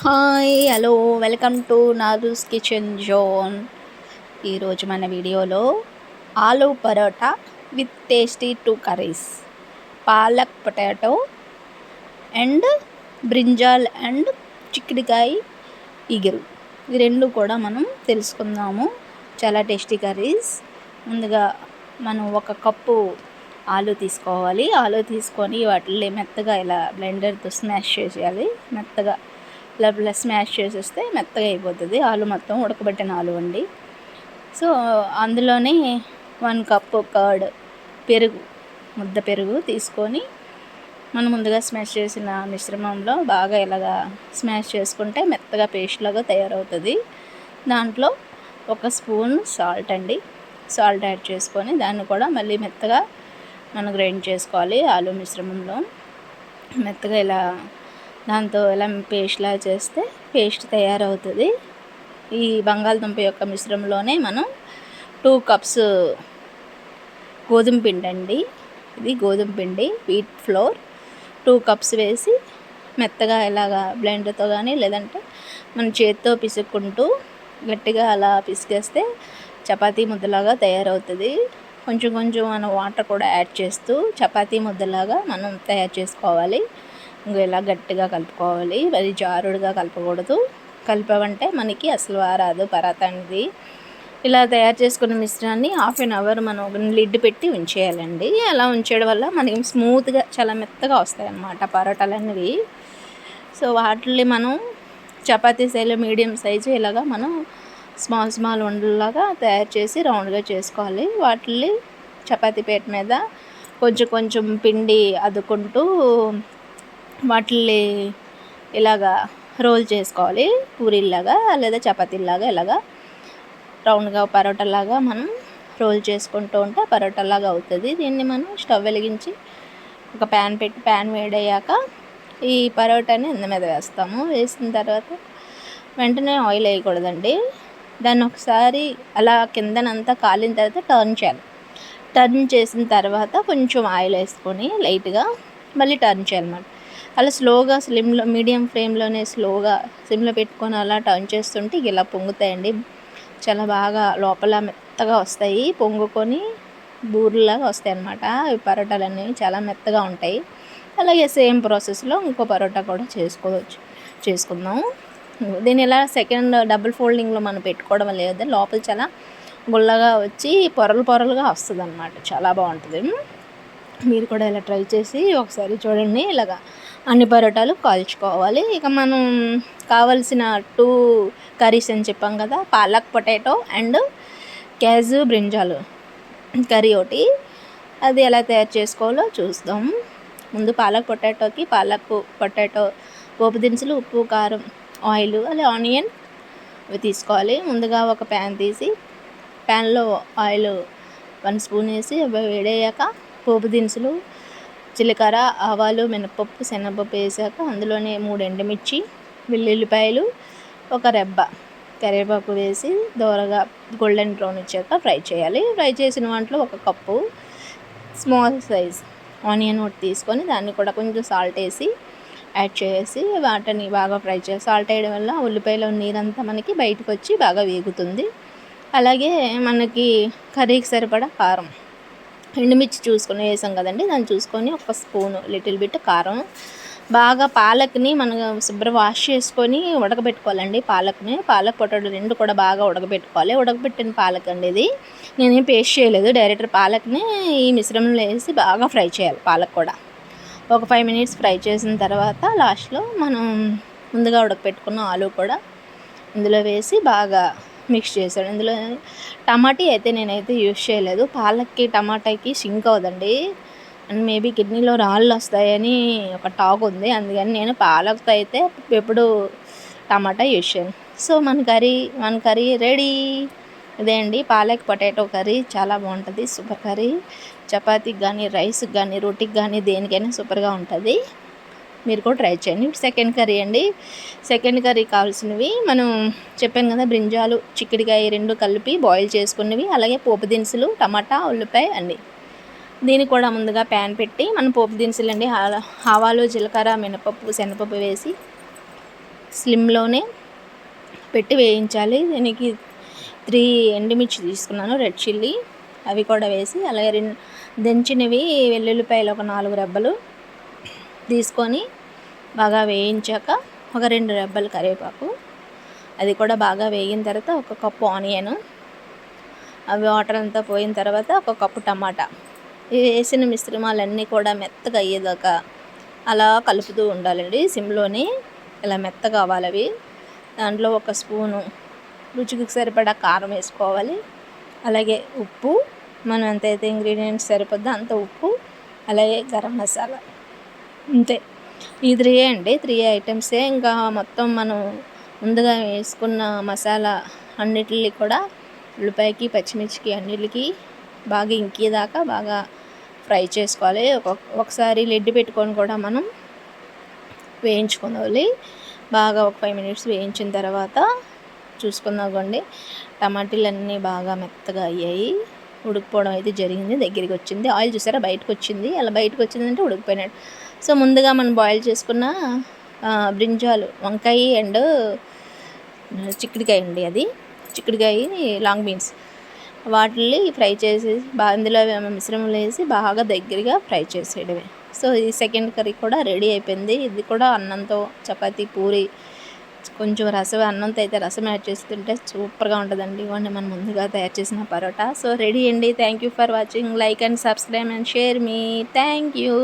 Hi hello welcome to Nadu's kitchen zone. ఈరోజు మన video aloo paratha with tasty 2 curries, palak potato and brinjal and చిక్కుడుకాయ ఇగురు, ఈ రెండు కూడా మనం తెలుసుకుందాము. చాలా టేస్టీ కర్రీస్. ముందుగా మనం 1 కప్పు ఆలూ తీసుకోవాలి. ఆలూ తీసుకొని వాటిని మెత్తగా ఇలా బ్లెండర్తో స్మాష్ చేసేయాలి. మెత్తగా ఇలా స్మాష్ చేసేస్తే మెత్తగా అయిపోతుంది. ఆలు మొత్తం ఉడకబెట్టిన ఆలు అండి. సో అందులోనే 1 కప్పు కర్డ్, పెరుగు, ముద్ద పెరుగు తీసుకొని మనం ముందుగా స్మాష్ చేసిన మిశ్రమంలో బాగా ఇలాగా స్మాష్ చేసుకుంటే మెత్తగా పేస్ట్ లాగా తయారవుతుంది. దాంట్లో 1 స్పూన్ సాల్ట్ అండి. సాల్ట్ యాడ్ చేసుకొని దాన్ని కూడా మళ్ళీ మెత్తగా మనం గ్రైండ్ చేసుకోవాలి. ఆలు మిశ్రమంలో మెత్తగా ఇలా దాంతో ఇలా పేస్ట్లా చేస్తే పేస్ట్ తయారవుతుంది. ఈ బంగాళదుంప యొక్క మిశ్రమంలోనే మనం 2 కప్స్ గోధుమ పిండి అండి. ఇది గోధుమ పిండి, వీట్ ఫ్లోర్ 2 కప్స్ వేసి మెత్తగా ఇలాగా బ్లెండర్తో కానీ లేదంటే మన చేతితో పిసుక్కుంటూ గట్టిగా అలా పిసికేస్తే చపాతీ ముద్దలాగా తయారవుతుంది. కొంచెం కొంచెం మనం వాటర్ కూడా యాడ్ చేస్తూ చపాతీ ముద్దలాగా మనం తయారు చేసుకోవాలి. ఇంకా ఇలా గట్టిగా కలుపుకోవాలి. మరి జారుడుగా కలపకూడదు. కలిపామంటే మనకి అసలు రాదు పరాటా అనేది. ఇలా తయారు చేసుకున్న మిశ్రమాన్ని 1/2 అవర్ మనం లిడ్ పెట్టి ఉంచేయాలండి. అలా ఉంచేయడం వల్ల మనకి స్మూత్గా చాలా మెత్తగా వస్తాయి అన్నమాట పరోటాలు అనేవి. సో వాటిని మనం చపాతీ సైజు, మీడియం సైజు ఇలాగా మనం స్మాల్ ఉండలాగా తయారు చేసి రౌండ్గా చేసుకోవాలి. వాటిని చపాతీ పీట మీద కొంచెం కొంచెం పిండి అద్దుకుంటూ వాటిని ఇలాగా రోల్ చేసుకోవాలి. పూరీలాగా లేదా చపాతీలాగా ఇలాగా రౌండ్గా పరోటాలాగా మనం రోల్ చేసుకుంటూ ఉంటే పరోటాలాగా అవుతుంది. దీన్ని మనం స్టవ్ వెలిగించి ఒక ప్యాన్ పెట్టి ప్యాన్ వేడయ్యాక ఈ పరోటాని ఇందు మీద వేస్తాము. వేసిన తర్వాత వెంటనే ఆయిల్ వేయకూడదండి. దాన్ని ఒకసారి అలా కిందనంతా కాలిన తర్వాత టర్న్ చేయాలి. టర్న్ చేసిన తర్వాత కొంచెం ఆయిల్ వేసుకొని లైట్గా మళ్ళీ టర్న్ చేయాలన్నమాట. అలా స్లోగా స్లిమ్లో, మీడియం ఫ్లేమ్లోనే స్లోగా సిమ్లో పెట్టుకొని అలా టర్న్ చేస్తుంటే ఇలా పొంగుతాయండి. చాలా బాగా లోపల మెత్తగా వస్తాయి, పొంగుకొని బూరెలాగా వస్తాయి అన్నమాట. ఈ పరోటాలు అనేవి చాలా మెత్తగా ఉంటాయి. అలాగే సేమ్ ప్రాసెస్లో ఇంకో పరోటా కూడా చేసుకుందాం. దీన్ని ఇలా సెకండ్ డబుల్ ఫోల్డింగ్లో మనం పెట్టుకోవడం లేదు, లోపల చాలా గుల్లగా వచ్చి పొరలుగా వస్తుంది అన్నమాట. చాలా బాగుంటుంది. మీరు కూడా ఇలా ట్రై చేసి ఒకసారి చూడండి. ఇలాగా అన్ని పరోటాలు కాల్చుకోవాలి. ఇక మనం కావలసిన 2 కర్రీస్ అని చెప్పాం కదా, palak potato and క్యాజు brinjal curry ఒకటి. అది ఎలా తయారు చేసుకోవాలో చూద్దాం. ముందు పాలక్ పొటాటో పోపు దినుసులు, ఉప్పు, కారం, ఆయిల్, అలాగే ఆనియన్ అవి తీసుకోవాలి. ముందుగా ఒక ప్యాన్ తీసి ప్యాన్లో ఆయిల్ 1 స్పూన్ వేసి అవి వేడయ్యాక పోపు దినుసులు, జీలకర్ర, ఆవాలు, మినపప్పు, శనగపప్పు వేసాక అందులోనే 3 ఎండుమిర్చి, వెల్లుల్లిపాయలు, 1 రెబ్బ కరివేపాకు వేసి దోరగా గోల్డెన్ బ్రౌన్ వచ్చాక ఫ్రై చేయాలి. ఫ్రై చేసిన వాటిలో 1 కప్పు స్మాల్ సైజ్ ఆనియన్ ఒకటి తీసుకొని దాన్ని కూడా కొంచెం సాల్ట్ వేసి యాడ్ చేసి వాటిని బాగా ఫ్రై చేసి, సాల్ట్ వేయడం వల్ల ఉల్లిపాయలో నీరంతా మనకి బయటకు వచ్చి బాగా వేగుతుంది. అలాగే మనకి కర్రీకి సరిపడా కారం, ఎండుమిర్చి చూసుకొని వేసాం కదండి, దాన్ని చూసుకొని 1 స్పూను లిటిల్ బిట్ కారం. బాగా పాలక్ని మనం శుభ్రం వాష్ చేసుకొని ఉడకబెట్టుకోవాలండి. పాలక్ పొటాటో రెండు కూడా బాగా ఉడకబెట్టుకోవాలి. ఉడకబెట్టిన పాలక్ అండి ఇది. నేనేం పేస్ట్ చేయలేదు, డైరెక్ట్ పాలక్ని ఈ మిశ్రమంలో వేసి బాగా ఫ్రై చేయాలి. పాలక్ కూడా ఒక 5 మినిట్స్ ఫ్రై చేసిన తర్వాత లాస్ట్లో మనం ముందుగా ఉడకబెట్టుకున్న ఆలు కూడా ఇందులో వేసి బాగా మిక్స్ చేశాను. ఇందులో టమాటా అయితే నేనైతే యూజ్ చేయలేదు. పాలక్కి టమాటాకి సింక్ అవ్వదండి, అండ్ మేబీ కిడ్నీలో రాళ్ళు వస్తాయని ఒక టాక్ ఉంది. అందుకని నేను పాలక్తో అయితే ఎప్పుడు టమాటా యూజ్ చేయను. సో మన కర్రీ రెడీ. ఇదే అండి పాలక్ పొటాటో కర్రీ. చాలా బాగుంటుంది, సూపర్ కర్రీ. చపాతీకి కానీ, రైస్కి కానీ, రోటీకి కానీ దేనికైనా సూపర్గా ఉంటుంది. మీరు కూడా ట్రై చేయండి. సెకండ్ కర్రీ అండి. సెకండ్ కర్రీ కావాల్సినవి మనం చెప్పాను కదా, బ్రింజాలు, చిక్కుడుకాయ 2 కలిపి బాయిల్ చేసుకున్నవి, అలాగే పోపు దినుసులు, టమాటా, ఉల్లిపాయ అండి. దీన్ని కూడా ముందుగా ప్యాన్ పెట్టి మనం పోపు దినుసులు అండి, ఆవాలు, జీలకర్ర, మినపప్పు, శనగపప్పు వేసి స్లిమ్లోనే పెట్టి వేయించాలి. దీనికి 3 ఎండుమిర్చి తీసుకున్నాను, రెడ్ చిల్లీ, అవి కూడా వేసి, అలాగే దంచినవి వెల్లుల్లిపాయలు ఒక 4 రెబ్బలు తీసుకొని బాగా వేయించాక ఒక 2 రెబ్బలు కరివేపాకు, అది కూడా బాగా వేగిన తర్వాత ఒక కప్పు ఆనియన్, అవి వాటర్ అంతా పోయిన తర్వాత ఒక కప్పు టమాటా, ఇవి వేసిన మిశ్రమాలన్నీ కూడా మెత్తగా అయ్యేదాకా అలా కలుపుతూ ఉండాలండి సిమ్లోని. ఇలా మెత్తగా అవ్వాలి అవి. దాంట్లో ఒక స్పూను రుచికి సరిపడా కారం వేసుకోవాలి, అలాగే ఉప్పు, మనం ఎంతైతే ఇంగ్రీడియంట్స్ సరిపోద్దో అంత ఉప్పు, అలాగే గరం మసాలా, అంతే. ఈ 3 అండి, 3 ఐటమ్సే. ఇంకా మొత్తం మనం ముందుగా వేసుకున్న మసాలా అన్నిటిని కూడా ఉల్లిపాయకి పచ్చిమిర్చికి అన్నిటికి బాగా ఇంకేదాకా బాగా ఫ్రై చేసుకోవాలి. ఒకసారి లిడ్ పెట్టుకొని కూడా మనం వేయించుకోవాలి. బాగా ఒక 5 మినిట్స్ వేయించిన తర్వాత చూసుకుందామండి. టమాటీలు అన్నీ బాగా మెత్తగా అయ్యాయి, ఉడికిపోవడం అయితే జరిగింది, దగ్గరికి వచ్చింది. ఆయిల్ చూసారా బయటకు వచ్చింది, అలా బయటకు వచ్చిందంటే ఉడికిపోయినట్టు. సో ముందుగా మనం బాయిల్ చేసుకున్న బ్రింజాలు, వంకాయ అండ్ చిక్కుడుకాయ అండి, అది చిక్కుడుకాయ లాంగ్ బీన్స్, వాటిని ఫ్రై చేసి అందులో మిశ్రమంలో వేసి బాగా దగ్గరగా ఫ్రై చేసేయడమే. సో ఈ సెకండ్ కర్రీ కూడా రెడీ అయిపోయింది. ఇది కూడా అన్నంతో, చపాతీ, పూరి, కొంచెం రసం, అన్నంతో అయితే రసం యాడ్ చేసి తింటే సూపర్గా ఉంటుందండి. ఇవ్వండి మనం ముందుగా తయారు చేసిన పరోటా. సో రెడీ అండి. Thank you for watching. Like and subscribe and share me. Thank you.